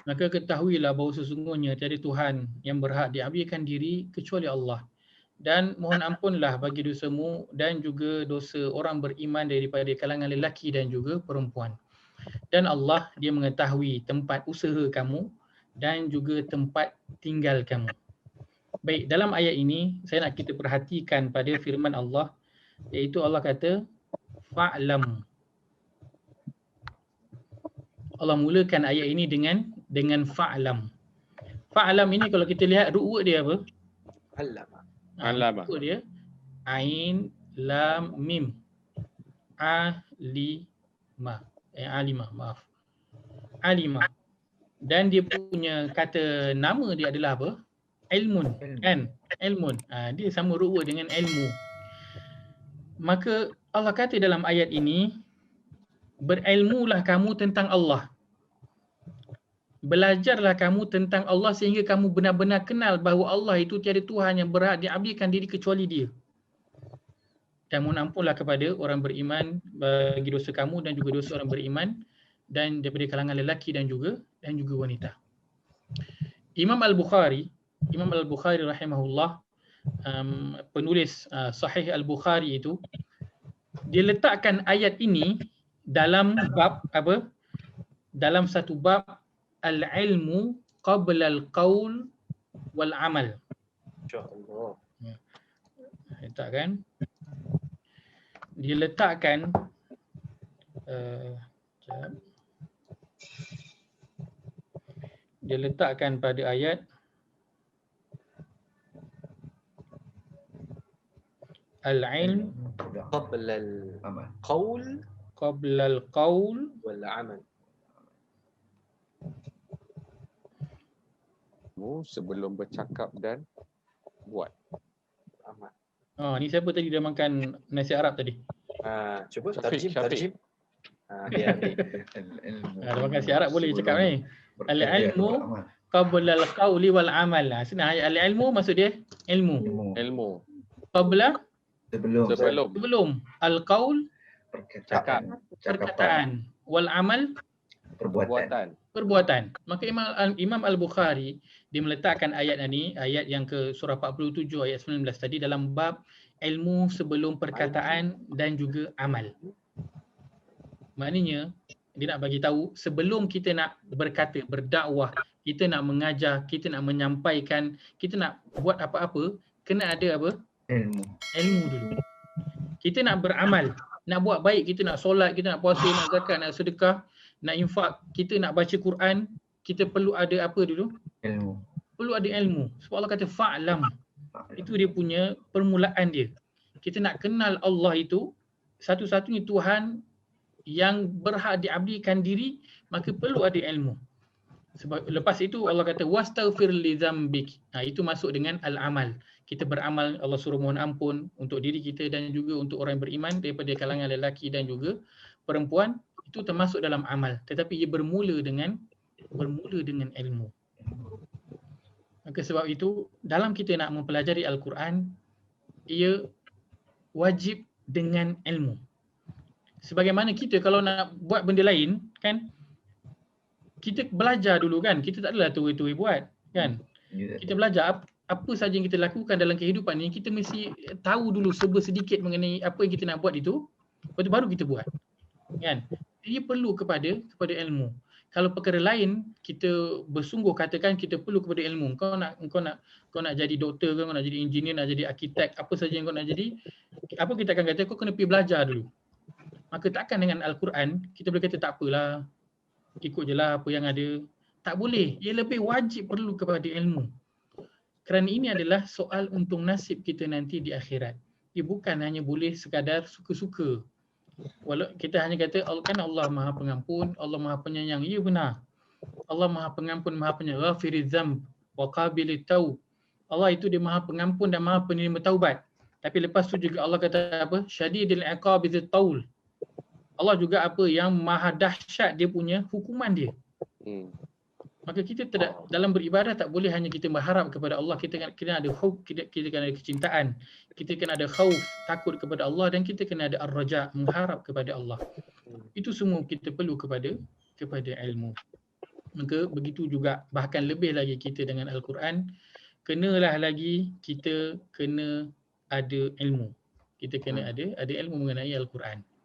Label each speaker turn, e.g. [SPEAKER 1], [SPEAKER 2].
[SPEAKER 1] maka ketahuilah bahawa sesungguhnya tiada Tuhan yang berhak diabdikan diri kecuali Allah. Dan mohon ampunlah bagi dosamu dan juga dosa orang beriman daripada kalangan lelaki dan juga perempuan. Dan Allah dia mengetahui tempat usaha kamu dan juga tempat tinggal kamu. Baik, dalam ayat ini saya nak kita perhatikan pada firman Allah, iaitu Allah kata fa'lam. Allah mulakan ayat ini dengan fa'lam. Fa'lam ini kalau kita lihat root word dia apa?
[SPEAKER 2] Alam.
[SPEAKER 1] Root word dia ain lam mim. Alimah. Alimah, maaf. Alimah. Dan dia punya kata nama dia adalah apa? Ilmun, kan? Ilmun. Dia sama root word dengan ilmu. Maka Allah kata dalam ayat ini, berilmulah kamu tentang Allah. Belajarlah kamu tentang Allah sehingga kamu benar-benar kenal bahawa Allah itu tiada Tuhan yang berhak diabdikan diri kecuali Dia. Dan mohon ampunlah kepada orang beriman bagi dosa kamu dan juga dosa orang beriman dan daripada kalangan lelaki dan juga wanita. Imam Al-Bukhari rahimahullah, penulis Sahih Al-Bukhari itu, dia letakkan ayat ini dalam bab apa? Dalam satu bab al-ilmu qabla al-qaul wal amal.
[SPEAKER 3] Insya-Allah.
[SPEAKER 1] Letakkan. Dia letakkan dia letakkan pada ayat al-ilm
[SPEAKER 3] qabla al-qaul wal amal.
[SPEAKER 2] Sebelum bercakap dan buat.
[SPEAKER 3] Amal.
[SPEAKER 1] Ni siapa tadi dah makan nasi Arab tadi?
[SPEAKER 3] Cuba
[SPEAKER 2] Syafiq.
[SPEAKER 3] tarjim. Dia
[SPEAKER 1] Dah makan nasi Arab boleh cakap ni. Al-ilmu qabla al-qauli wal amal. Senang, al-ilmu maksud dia ilmu. Qabla sebelum al-qaul perkataan, wal amal perbuatan. Maka Imam Al-Bukhari dia meletakkan ayat ini, ayat yang ke surah 47 ayat 19 tadi dalam bab ilmu sebelum perkataan dan juga amal. Maknanya dia nak bagi tahu sebelum kita nak berkata, berdakwah, kita nak mengajar, kita nak menyampaikan, kita nak buat apa-apa, kena ada apa? Ilmu dulu. Kita nak beramal, nak buat baik, kita nak solat, kita nak puasa, nak zakat, nak sedekah, nak infak, kita nak baca Quran, kita perlu ada apa dulu?
[SPEAKER 4] Ilmu.
[SPEAKER 1] Perlu ada ilmu. Sebab Allah kata fa'lam. Itu dia punya permulaan dia. Kita nak kenal Allah itu satu-satunya Tuhan yang berhak diabdikan diri, maka perlu ada ilmu. Sebab lepas itu Allah kata wastaghfir li dzambik. Itu masuk dengan al-amal. Kita beramal, Allah suruh mohon ampun untuk diri kita dan juga untuk orang beriman daripada kalangan lelaki dan juga perempuan. Itu termasuk dalam amal, tetapi ia bermula dengan ilmu. Maka sebab itu dalam kita nak mempelajari Al-Quran, ia wajib dengan ilmu. Sebagaimana kita kalau nak buat benda lain kan, kita belajar dulu kan, kita tak adalah tuai-tuai buat kan. Kita belajar apa saja yang kita lakukan dalam kehidupan ni, kita mesti tahu dulu sedikit mengenai apa yang kita nak buat itu, lepas tu baru kita buat kan. Dia perlu kepada ilmu. Kalau perkara lain kita bersungguh katakan kita perlu kepada ilmu. Kau nak jadi doktor ke, kau nak jadi engineer, nak jadi arkitek, apa saja yang kau nak jadi, apa kita akan kata kau kena pergi belajar dulu. Maka takkan dengan Al-Quran kita boleh kata tak apalah, ikut je lah apa yang ada. Tak boleh. Ia lebih wajib perlu kepada ilmu. Kerana ini adalah soal untung nasib kita nanti di akhirat. Ia bukan hanya boleh sekadar suka-suka. Walau kita hanya kata kan Allah Maha Pengampun, Allah Maha Penyayang. Ya benar. Allah Maha Pengampun, Maha Penyayang. Ghafiriz dzamb wa qabilit taub. Allah itu dia Maha Pengampun dan Maha Penerima taubat. Tapi lepas tu juga Allah kata apa? Syadidil iqabizit taul. Allah juga apa yang maha dahsyat dia punya hukuman dia. Maka kita dalam beribadah tak boleh hanya kita berharap kepada Allah, kita kena ada hub, kita kena ada kecintaan, kita kena ada khauf, takut kepada Allah, dan kita kena ada ar-raja, mengharap kepada Allah. Itu semua kita perlu kepada ilmu. Maka begitu juga, bahkan lebih lagi kita dengan Al-Quran, kenalah lagi kita kena ada ilmu. Kita kena ada ilmu mengenai Al-Quran.